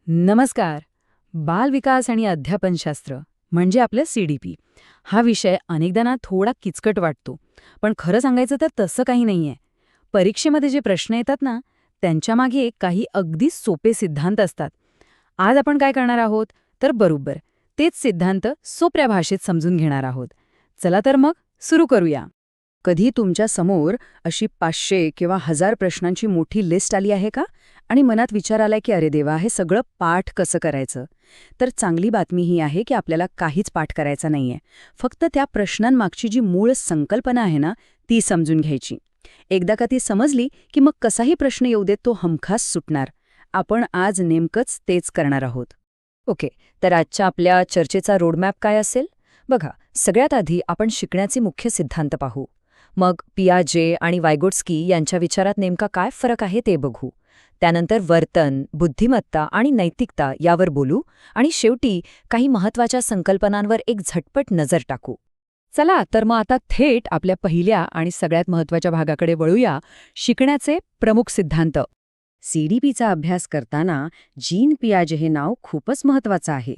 नमस्कार. बालविकास आणि अध्यापनशास्त्र म्हणजे आपलं CDP हा विषय अनेकदा ना थोडा किचकट वाटतो. पण खरं सांगायचं तर तसं काही नाहीये. परीक्षेमध्ये जे प्रश्न येतात ना, त्यांच्यामागे काही अगदी सोपे सिद्धांत असतात. आज आपण काय करणार आहोत? तर बरोबर तेच सिद्धांत सोप्या भाषेत समजून घेणार आहोत. चला तर मग सुरू करूया. कधी तुमच्या समोर अशी 500 किंवा 1000 प्रश्नांची मोठी लिस्ट आली आहे का? आणि मनात विचार आलाय की अरे देवा, हे सगळं पाठ कसं करायचं? तर चांगली बातमी ही आहे की आपल्याला काहीच पाठ करायचा नाहीये. फक्त त्या प्रश्नांमागची जी मूळ संकल्पना आहे ना, ती समजून घ्यायची. एकदा का ती समजली की मग कसाही प्रश्न येऊ देत तो हमखास सुटणार. आपण आज नेमकंच तेच करणार आहोत. ओके, तर आजच्या आपल्या चर्चेचा रोडमॅप काय असेल? बघा, सगळ्यात आधी आपण शिकण्याचे मुख्य सिद्धांत पाहू. मग पियाजे आणि वायगोट्स्की यांच्या विचारात नेमका काय फरक आहे ते बघू. त्यानंतर वर्तन, बुद्धिमत्ता आणि नैतिकता यावर बोलू आणि शेवटी काही महत्त्वाच्या संकल्पनांवर एक झटपट नजर टाकू. चला तर मग आता थेट आपल्या पहिल्या आणि सगळ्यात महत्त्वाच्या भागाकडे वळूया, शिकण्याचे प्रमुख सिद्धांत. CDPचा अभ्यास करताना जीन पियाजे हे नाव खूपच महत्त्वाचं आहे.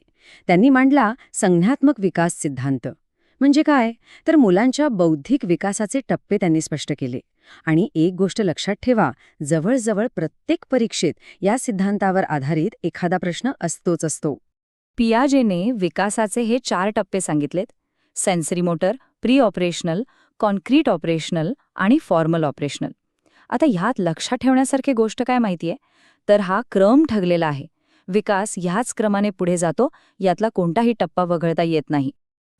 त्यांनी मांडला संज्ञात्मक विकास सिद्धांत. म्हणजे काय? तर मुलांच्या बौद्धिक विकासाचे टप्पे त्यांनी स्पष्ट केले. आणि एक गोष्ट लक्षात ठेवा, जवळजवळ प्रत्येक परीक्षेत या सिद्धांतावर आधारित एखादा प्रश्न असतोच असतो. पियाजेने विकासाचे हे 4 टप्पे सांगितलेत: sensory motor, pre operational, concrete operational आणि फॉर्मल ऑपरेशनल. आता ह्यात लक्षात ठेवण्यासारखी गोष्ट काय माहितीये? तर हा क्रम ठरलेला आहे. विकास ह्याच क्रमाने पुढे जातो, यातला कोणताही टप्पा वगळता येत नाही.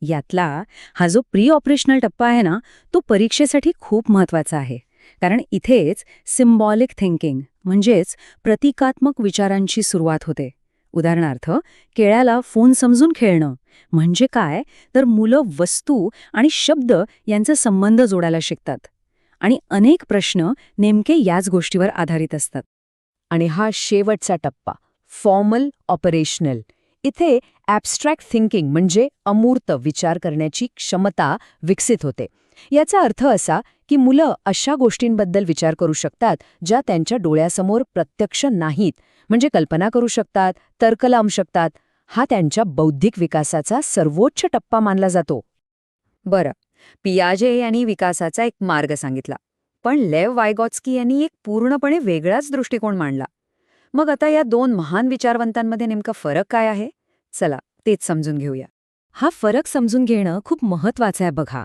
यातला हा जो प्री ऑपरेशनल टप्पा आहे ना, तो परीक्षेसाठी खूप महत्त्वाचा आहे. कारण इथेच सिम्बॉलिक थिंकिंग म्हणजेच प्रतिकात्मक विचारांची सुरुवात होते. उदाहरणार्थ, केळ्याला फोन समजून खेळणं म्हणजे काय? तर मुलं वस्तू आणि शब्द यांचा संबंध जोडायला शिकतात. आणि अनेक प्रश्न नेमके याच गोष्टीवर आधारित असतात. आणि हा शेवटचा टप्पा, फॉर्मल ऑपरेशनल, इथे ॲब्स्ट्रॅक्ट थिंकिंग म्हणजे अमूर्त विचार करण्याची क्षमता विकसित होते. याचा अर्थ असा की मुलं अशा गोष्टींबद्दल विचार करू शकतात ज्या त्यांच्या डोळ्यासमोर प्रत्यक्ष नाहीत, म्हणजे कल्पना करू शकतात, तर्क लावू शकतात. हा त्यांच्या बौद्धिक विकासाचा सर्वोच्च टप्पा मानला जातो. बरं, पियाजे यांनी विकासाचा एक मार्ग सांगितला, पण लेव वायगॉट्स्की यांनी एक पूर्णपणे वेगळाच दृष्टिकोन मांडला. मग आता या 2 महान विचारवंतांमध्ये नेमका फरक काय आहे? चला तेच समजून घेऊया. हा फरक समजून घेणं खूप महत्त्वाचं आहे बघा.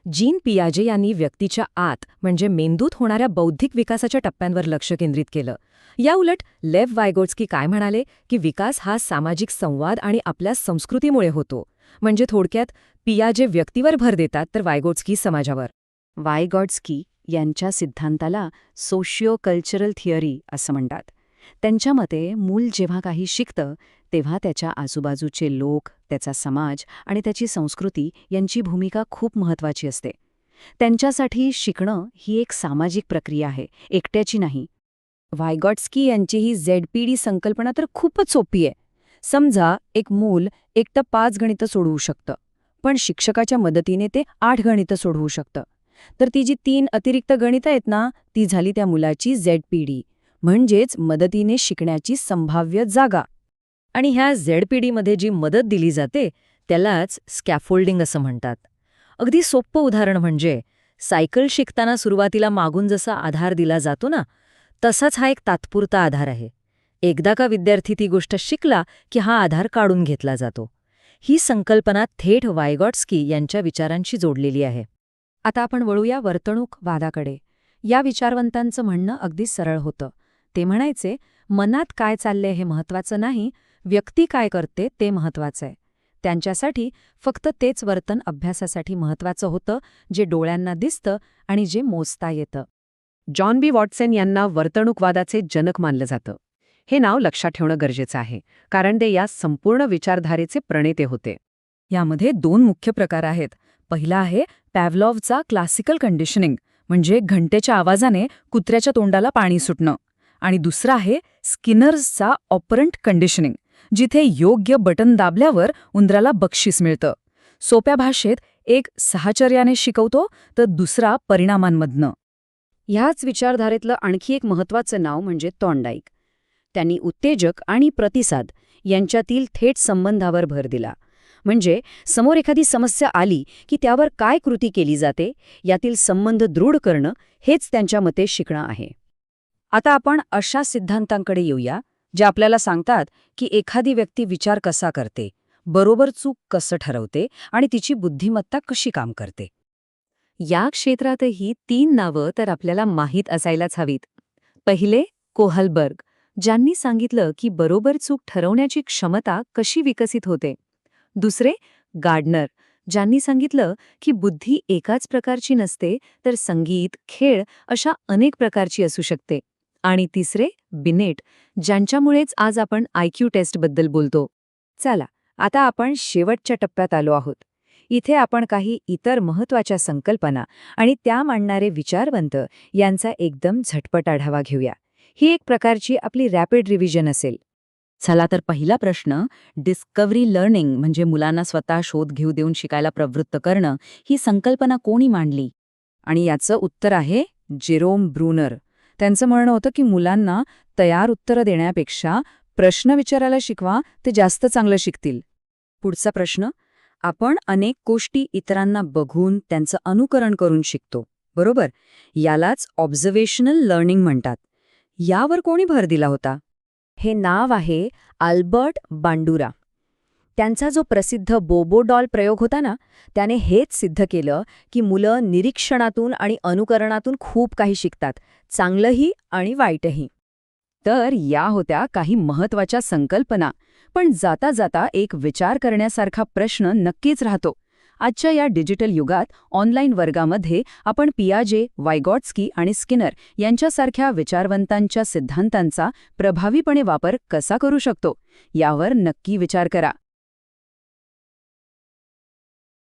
जीन पियाजे यांनी व्यक्तीच्या आत म्हणजे मेंदूत होणाऱ्या बौद्धिक विकासाच्या टप्प्यांवर लक्ष केंद्रित केलं. याउलट लेव वायगोट्स्की काय म्हणाले की विकास हा सामाजिक संवाद आणि आपल्या संस्कृतीमुळे होतो. म्हणजे थोडक्यात पियाजे व्यक्तीवर भर देतात तर वायगोट्स्की समाजावर. वायगॉट्स्की यांच्या सिद्धांताला सोशिओ कल्चरल थिअरी असं म्हणतात. त्यांच्या मते मूल जेव्हा काही शिकतं तेव्हा त्याच्या आजूबाजूचे लोक, त्याचा समाज आणि त्याची संस्कृती यांची भूमिका खूप महत्त्वाची असते. त्यांच्यासाठी शिकणं ही एक सामाजिक प्रक्रिया आहे, एकट्याची नाही. वायगॉट्स्की यांची ही ZPD संकल्पना तर खूपच सोपी आहे. समजा एक मूल एकटं 5 गणितं सोडवू शकतं, पण शिक्षकाच्या मदतीने ते 8 गणितं सोडवू शकतं. तर ती जी 3 अतिरिक्त गणितं आहेत ना, ती झाली त्या मुलाची ZPD, म्हणजेच मदतीने शिकण्याची संभाव्य जागा. आणि ह्या ZPDमध्ये जी मदत दिली जाते त्यालाच स्कॅफोल्डिंग असं म्हणतात. अगदी सोपं उदाहरण म्हणजे सायकल शिकताना सुरुवातीला मागून जसा आधार दिला जातो ना, तसाच हा एक तात्पुरता आधार आहे. एकदा का विद्यार्थी ती गोष्ट शिकला की हा आधार काढून घेतला जातो. ही संकल्पना थेट वायगॉट्स्की यांच्या विचारांशी जोडलेली आहे. आता आपण वळूया वर्तणूक वादाकडे. या विचारवंतांचं म्हणणं अगदी सरळ होतं. ते म्हणायचे, मनात काय चाललंय हे महत्त्वाचं नाही, व्यक्ती काय करते ते महत्त्वाचं आहे. त्यांच्यासाठी फक्त तेच वर्तन अभ्यासासाठी महत्त्वाचं होतं जे डोळ्यांना दिसतं आणि जे मोजता येतं. जॉन बी वॉटसन यांना वर्तणूकवादाचे जनक मानलं जातं. हे नाव लक्षात ठेवणं गरजेचं आहे, कारण ते या संपूर्ण विचारधारेचे प्रणेते होते. यामध्ये 2 मुख्य प्रकार आहेत. पहिला आहे पॅव्लॉवचा क्लासिकल कंडिशनिंग, म्हणजे घंटेच्या आवाजाने कुत्र्याच्या तोंडाला पाणी सुटणं. आणि दुसरा आहे स्किनर्सचा ऑपरंट कंडिशनिंग, जिथे योग्य बटन दाबल्यावर उंदराला बक्षीस मिळतं. सोप्या भाषेत एक साहचर्याने शिकवतो तर दुसरा परिणामांमधनं. ह्याच विचारधारेतलं आणखी एक महत्त्वाचं नाव म्हणजे थॉर्नडाईक. त्यांनी उत्तेजक आणि प्रतिसाद यांच्यातील थेट संबंधावर भर दिला. म्हणजे समोर एखादी समस्या आली की त्यावर काय कृती केली जाते यातील संबंध दृढ करणं हेच त्यांच्या मते शिकणं आहे. आता आपण अशा सिद्धांतांकडे येऊया जे आपल्याला सांगतात की एखादी व्यक्ती विचार कसा करते, बरोबर चूक कसं ठरवते आणि तिची बुद्धिमत्ता कशी काम करते. या क्षेत्रातही 3 नावं तर आपल्याला माहीत असायलाच हवीत. पहिले कोहलबर्ग, ज्यांनी सांगितलं की बरोबर चूक ठरवण्याची क्षमता कशी विकसित होते. दुसरे गार्डनर, ज्यांनी सांगितलं की बुद्धी एकाच प्रकारची नसते, तर संगीत, खेळ अशा अनेक प्रकारची असू शकते. आणि तिसरे बिनेट, ज्यांच्यामुळेच आज आपण IQ टेस्टबद्दल बोलतो. चला, आता आपण शेवटच्या टप्प्यात आलो आहोत. इथे आपण काही इतर महत्त्वाच्या संकल्पना आणि त्या मांडणारे विचारवंत यांचा एकदम झटपट आढावा घेऊया. ही एक प्रकारची आपली रॅपिड रिव्हिजन असेल. चला तर पहिला प्रश्न, डिस्कव्हरी लर्निंग म्हणजे मुलांना स्वतः शोध घेऊ देऊन शिकायला प्रवृत्त करणं, ही संकल्पना कोणी मांडली? आणि याचं उत्तर आहे जेरोम ब्रूनर. त्यांचं म्हणणं होतं की मुलांना तयार उत्तरं देण्यापेक्षा प्रश्न विचारायला शिकवा, ते जास्त चांगलं शिकतील. पुढचा प्रश्न, आपण अनेक गोष्टी इतरांना बघून त्यांचं अनुकरण करून शिकतो, बरोबर? यालाच ऑब्झर्वेशनल लर्निंग म्हणतात. यावर कोणी भर दिला होता? हे नाव आहे अल्बर्ट बांडुरा. त्यांचा जो प्रसिद्ध बोबो डॉल प्रयोग होता ना, त्याने हेच सिद्ध केलं की मुलं निरीक्षणातून आणि अनुकरणातून खूप काही शिकतात, चांगलंही आणि वाईटही. तर या होत्या काही महत्त्वाच्या संकल्पना. पण जाता जाता एक विचार करण्यासारखा प्रश्न नक्कीच राहतो. आजच्या या डिजिटल युगात ऑनलाईन वर्गामध्ये आपण पियाजे, वायगॉट्स्की आणि स्किनर यांच्यासारख्या विचारवंतांच्या सिद्धांतांचा प्रभावीपणे वापर कसा करू शकतो, यावर नक्की विचार करा.